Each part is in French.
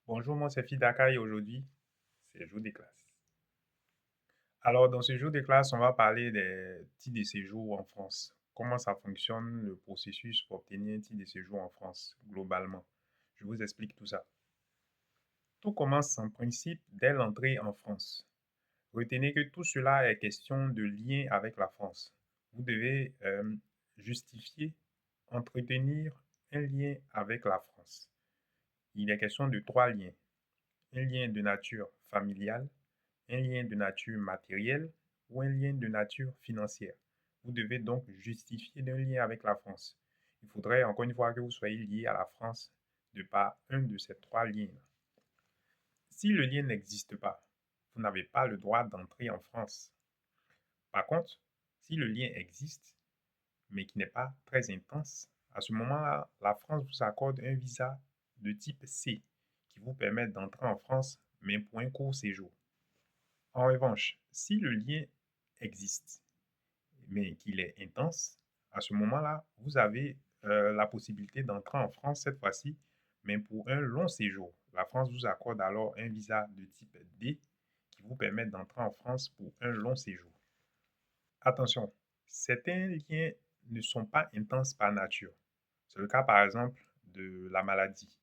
Bonjour, moi c'est Fidaka et aujourd'hui, c'est jour de classe. Alors, dans ce jour de classe, on va parler des titres de séjour en France. Comment ça fonctionne, le processus pour obtenir un titre de séjour en France, globalement. Je vous explique tout ça. Tout commence en principe dès l'entrée en France. Retenez que tout cela est question de lien avec la France. Vous devez justifier, entretenir un lien avec la France. Il est question de trois liens. Un lien de nature familiale, un lien de nature matérielle ou un lien de nature financière. Vous devez donc justifier d'un lien avec la France. Il faudrait encore une fois que vous soyez lié à la France de par un de ces trois liens. Si le lien n'existe pas, vous n'avez pas le droit d'entrer en France. Par contre, si le lien existe, mais qui n'est pas très intense, à ce moment-là, la France vous accorde un visa de type C qui vous permet d'entrer en France, mais pour un court séjour. En revanche, si le lien existe, mais qu'il est intense, à ce moment-là, vous avez la possibilité d'entrer en France cette fois-ci, mais pour un long séjour. La France vous accorde alors un visa de type D qui vous permet d'entrer en France pour un long séjour. Attention, certains liens ne sont pas intenses par nature. C'est le cas par exemple de la maladie.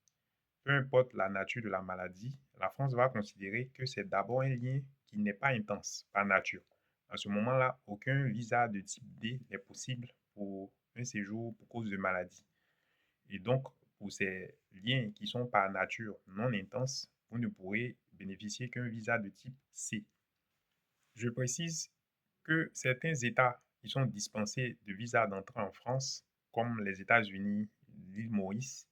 Peu importe la nature de la maladie, la France va considérer que c'est d'abord un lien qui n'est pas intense par nature. À ce moment-là, aucun visa de type D n'est possible pour un séjour pour cause de maladie. Et donc, pour ces liens qui sont par nature non intenses, vous ne pourrez bénéficier qu'un visa de type C. Je précise que certains États qui sont dispensés de visa d'entrée en France, comme les États-Unis, l'île Maurice,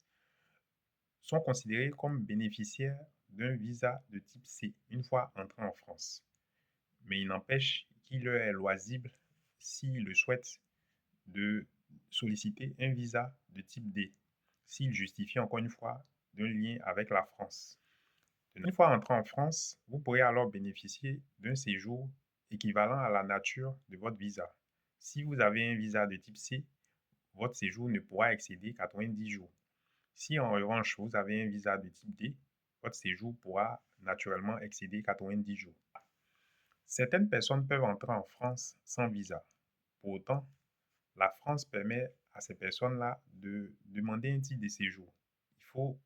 sont considérés comme bénéficiaires d'un visa de type C une fois entrés en France. Mais il n'empêche qu'il leur est loisible, s'ils le souhaitent, de solliciter un visa de type D, s'ils justifient encore une fois d'un lien avec la France. Une fois entré en France, vous pourrez alors bénéficier d'un séjour équivalent à la nature de votre visa. Si vous avez un visa de type C, votre séjour ne pourra excéder 90 jours. Si en revanche vous avez un visa de type D, votre séjour pourra naturellement excéder 90 jours. Certaines personnes peuvent entrer en France sans visa. Pour autant, la France permet à ces personnes-là de demander un titre de séjour. Il faut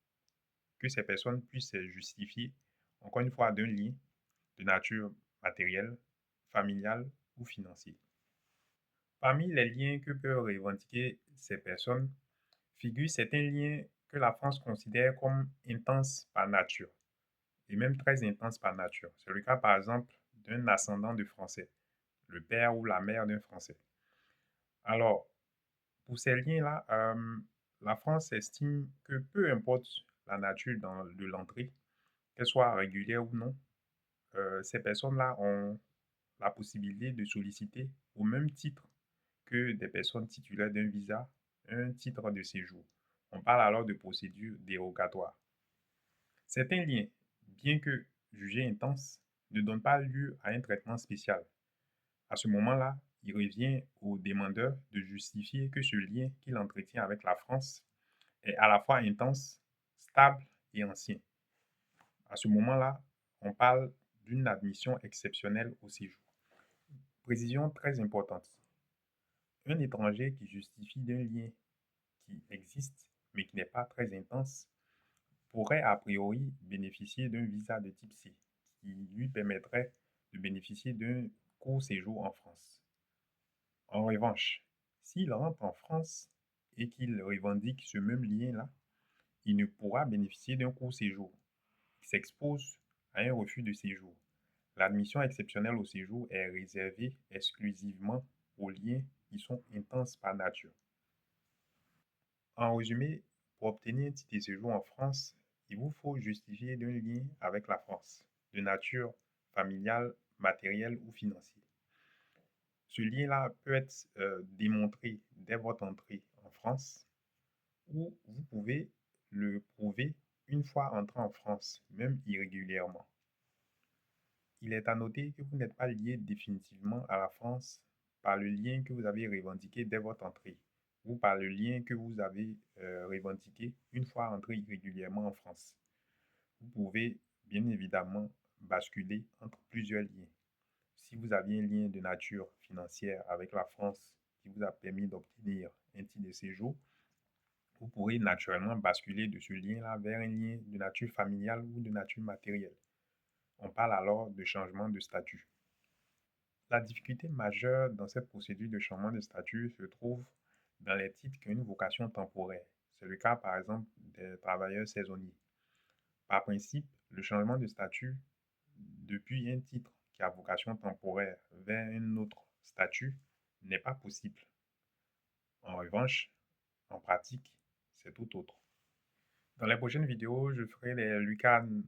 que ces personnes puissent justifier, encore une fois, d'un lien de nature matérielle, familiale ou financière. Parmi les liens que peuvent revendiquer ces personnes figurent certains liens que la France considère comme intenses par nature, et même très intenses par nature. C'est le cas, par exemple, d'un ascendant de Français, le père ou la mère d'un Français. Alors, pour ces liens-là, la France estime que peu importe la nature de l'entrée, qu'elle soit régulière ou non, ces personnes-là ont la possibilité de solliciter au même titre que des personnes titulaires d'un visa, un titre de séjour. On parle alors de procédure dérogatoire. Certains liens, bien que jugés intenses, ne donnent pas lieu à un traitement spécial. À ce moment-là, il revient au demandeur de justifier que ce lien qu'il entretient avec la France est à la fois intense, stable et ancien. À ce moment-là, on parle d'une admission exceptionnelle au séjour. Précision très importante. Un étranger qui justifie d'un lien qui existe mais qui n'est pas très intense pourrait a priori bénéficier d'un visa de type C qui lui permettrait de bénéficier d'un court séjour en France. En revanche, s'il rentre en France et qu'il revendique ce même lien-là, il ne pourra bénéficier d'un court séjour. Il s'expose à un refus de séjour. L'admission exceptionnelle au séjour est réservée exclusivement aux liens qui sont intenses par nature. En résumé, pour obtenir un titre de séjour en France, il vous faut justifier d'un lien avec la France, de nature familiale, matérielle ou financière. Ce lien-là peut être démontré dès votre entrée en France ou vous pouvez le prouver une fois entré en France, même irrégulièrement. Il est à noter que vous n'êtes pas lié définitivement à la France par le lien que vous avez revendiqué dès votre entrée ou par le lien que vous avez revendiqué une fois entré irrégulièrement en France. Vous pouvez bien évidemment basculer entre plusieurs liens. Si vous aviez un lien de nature financière avec la France qui vous a permis d'obtenir un titre de séjour, vous pourrez naturellement basculer de ce lien-là vers un lien de nature familiale ou de nature matérielle. On parle alors de changement de statut. La difficulté majeure dans cette procédure de changement de statut se trouve dans les titres qui ont une vocation temporaire. C'est le cas par exemple des travailleurs saisonniers. Par principe, le changement de statut depuis un titre qui a vocation temporaire vers un autre statut n'est pas possible. En revanche, en pratique, c'est tout autre. Dans les prochaines vidéos, je ferai les lucarnes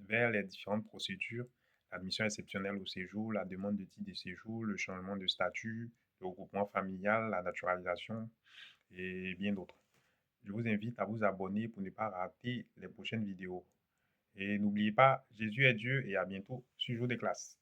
vers les différentes procédures, l'admission exceptionnelle au séjour, la demande de titre de séjour, le changement de statut, le regroupement familial, la naturalisation et bien d'autres. Je vous invite à vous abonner pour ne pas rater les prochaines vidéos. Et n'oubliez pas, Jésus est Dieu et à bientôt sur Jour de classe.